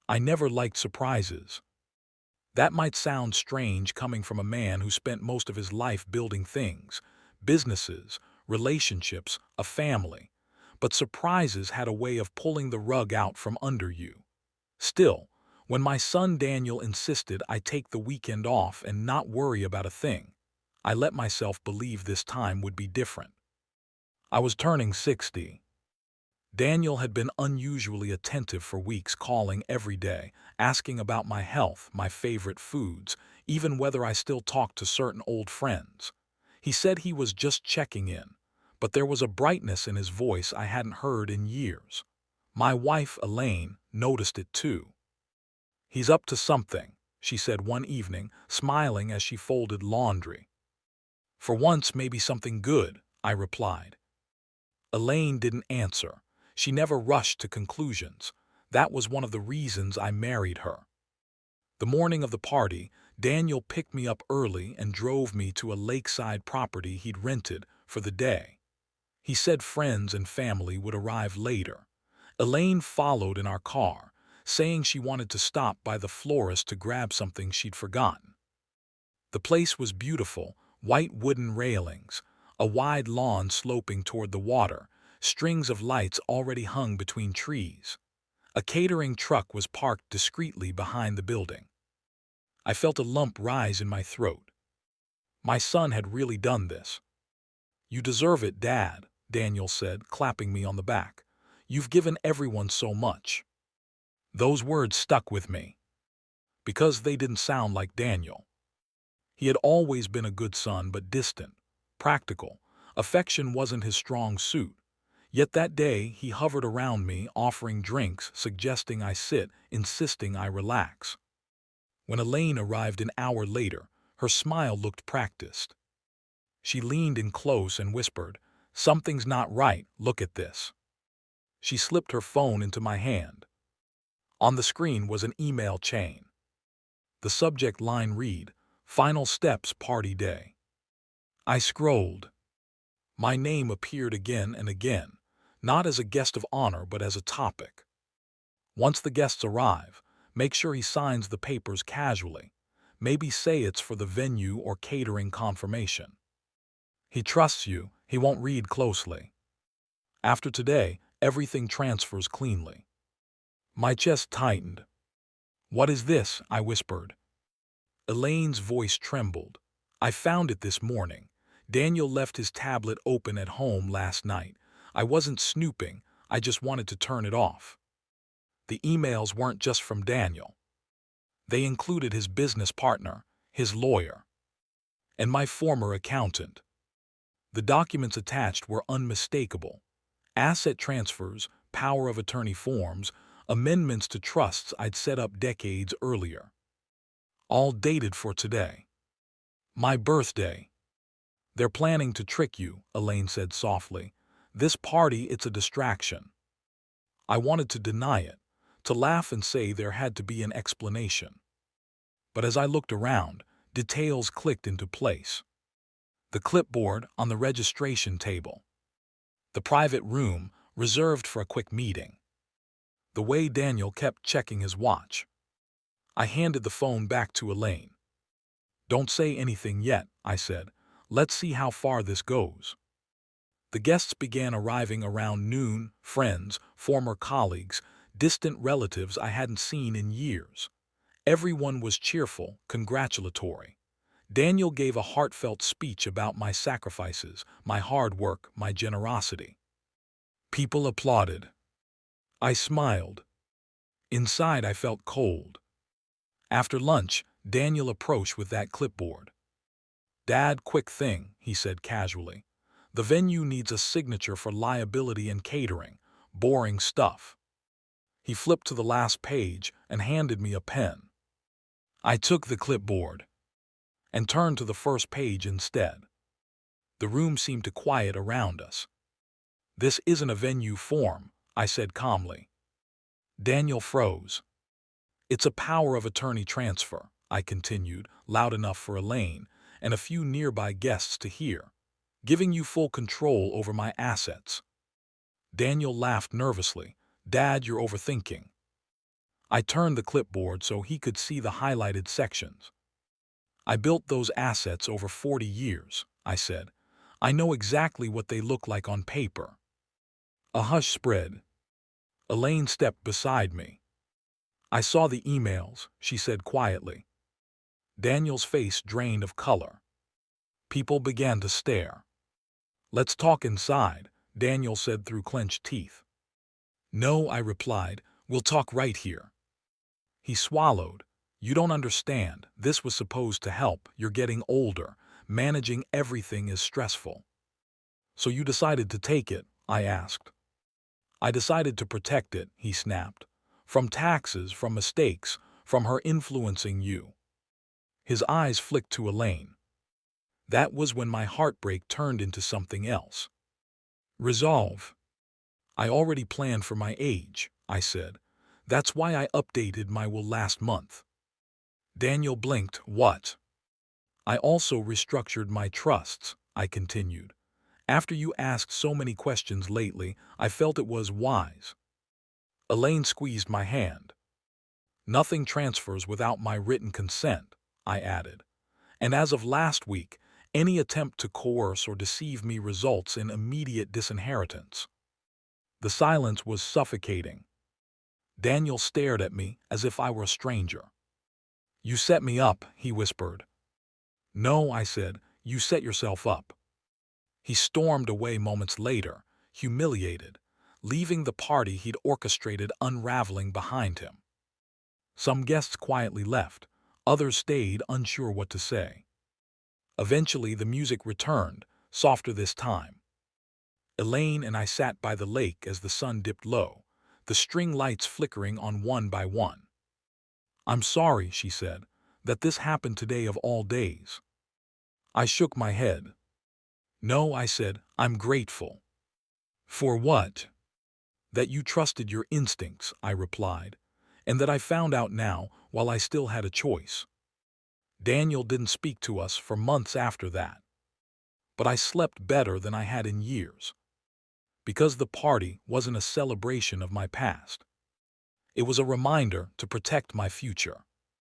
I never liked surprises. That might sound strange coming from a man who spent most of his life building things, businesses, relationships, a family. But surprises had a way of pulling the rug out from under you. Still, when my son Daniel insisted I take the weekend off and not worry about a thing, I let myself believe this time would be different. I was turning 60. Daniel had been unusually attentive for weeks, calling every day, asking about my health, my favorite foods, even whether I still talked to certain old friends. He said he was just checking in, but there was a brightness in his voice I hadn't heard in years. My wife, Elaine, noticed it too. "He's up to something," she said one evening, smiling as she folded laundry. "For once, maybe something good," I replied. Elaine didn't answer. She never rushed to conclusions. That was one of the reasons I married her. The morning of the party, Daniel picked me up early and drove me to a lakeside property he'd rented for the day. He said friends and family would arrive later. Elaine followed in our car, saying she wanted to stop by the florist to grab something she'd forgotten. The place was beautiful, white wooden railings, a wide lawn sloping toward the water, strings of lights already hung between trees. A catering truck was parked discreetly behind the building. I felt a lump rise in my throat. My son had really done this. "You deserve it, Dad," Daniel said, clapping me on the back. "You've given everyone so much." Those words stuck with me, because they didn't sound like Daniel. He had always been a good son, but distant, practical. Affection wasn't his strong suit. Yet that day he hovered around me, offering drinks, suggesting I sit, insisting I relax. When Elaine arrived an hour later, her smile looked practiced. She leaned in close and whispered, "Something's not right, look at this." She slipped her phone into my hand. On the screen was an email chain. The subject line read, "Final Steps Party Day." I scrolled. My name appeared again and again, not as a guest of honor but as a topic. "Once the guests arrive, make sure he signs the papers casually. Maybe say it's for the venue or catering confirmation. He trusts you, he won't read closely. After today, everything transfers cleanly." My chest tightened. "What is this?" I whispered. Elaine's voice trembled. "I found it this morning. Daniel left his tablet open at home last night. I wasn't snooping, I just wanted to turn it off." The emails weren't just from Daniel. They included his business partner, his lawyer, and my former accountant. The documents attached were unmistakable. Asset transfers, power of attorney forms, amendments to trusts I'd set up decades earlier. All dated for today. My birthday. "They're planning to trick you," Elaine said softly. "This party, it's a distraction." I wanted to deny it, to laugh and say there had to be an explanation. But as I looked around, details clicked into place. The clipboard on the registration table. The private room reserved for a quick meeting. The way Daniel kept checking his watch. I handed the phone back to Elaine. "Don't say anything yet," I said. "Let's see how far this goes." The guests began arriving around noon, friends, former colleagues, distant relatives I hadn't seen in years. Everyone was cheerful, congratulatory. Daniel gave a heartfelt speech about my sacrifices, my hard work, my generosity. People applauded. I smiled. Inside I felt cold. After lunch, Daniel approached with that clipboard. "Dad, quick thing," he said casually. "The venue needs a signature for liability and catering. Boring stuff." He flipped to the last page and handed me a pen. I took the clipboard and turned to the first page instead. The room seemed to quiet around us. "This isn't a venue form," I said calmly. Daniel froze. "It's a power of attorney transfer," I continued, loud enough for Elaine and a few nearby guests to hear, "giving you full control over my assets." Daniel laughed nervously. "Dad, you're overthinking." I turned the clipboard so he could see the highlighted sections. I built those assets over 40 years, I said. I know exactly what they look like on paper. A hush spread. Elaine stepped beside me. I saw the emails, she said quietly. Daniel's face drained of color. People began to stare. Let's talk inside, Daniel said through clenched teeth. No, I replied, we'll talk right here. He swallowed. You don't understand. This was supposed to help. You're getting older. Managing everything is stressful. So you decided to take it, I asked. I decided to protect it, he snapped. From taxes, from mistakes, from her influencing you. His eyes flicked to Elaine. That was when my heartbreak turned into something else. Resolve. I already planned for my age, I said. That's why I updated my will last month. Daniel blinked. What? I also restructured my trusts, I continued. After you asked so many questions lately, I felt it was wise. Elaine squeezed my hand. Nothing transfers without my written consent, I added. And as of last week, any attempt to coerce or deceive me results in immediate disinheritance. The silence was suffocating. Daniel stared at me as if I were a stranger. You set me up, he whispered. No, I said, you set yourself up. He stormed away moments later, humiliated, leaving the party he'd orchestrated unraveling behind him. Some guests quietly left, others stayed unsure what to say. Eventually the music returned, softer this time. Elaine and I sat by the lake as the sun dipped low, the string lights flickering on one by one. I'm sorry, she said, that this happened today of all days. I shook my head. No, I said, I'm grateful. For what? That you trusted your instincts, I replied, and that I found out now while I still had a choice. Daniel didn't speak to us for months after that. But I slept better than I had in years. Because the party wasn't a celebration of my past. It was a reminder to protect my future.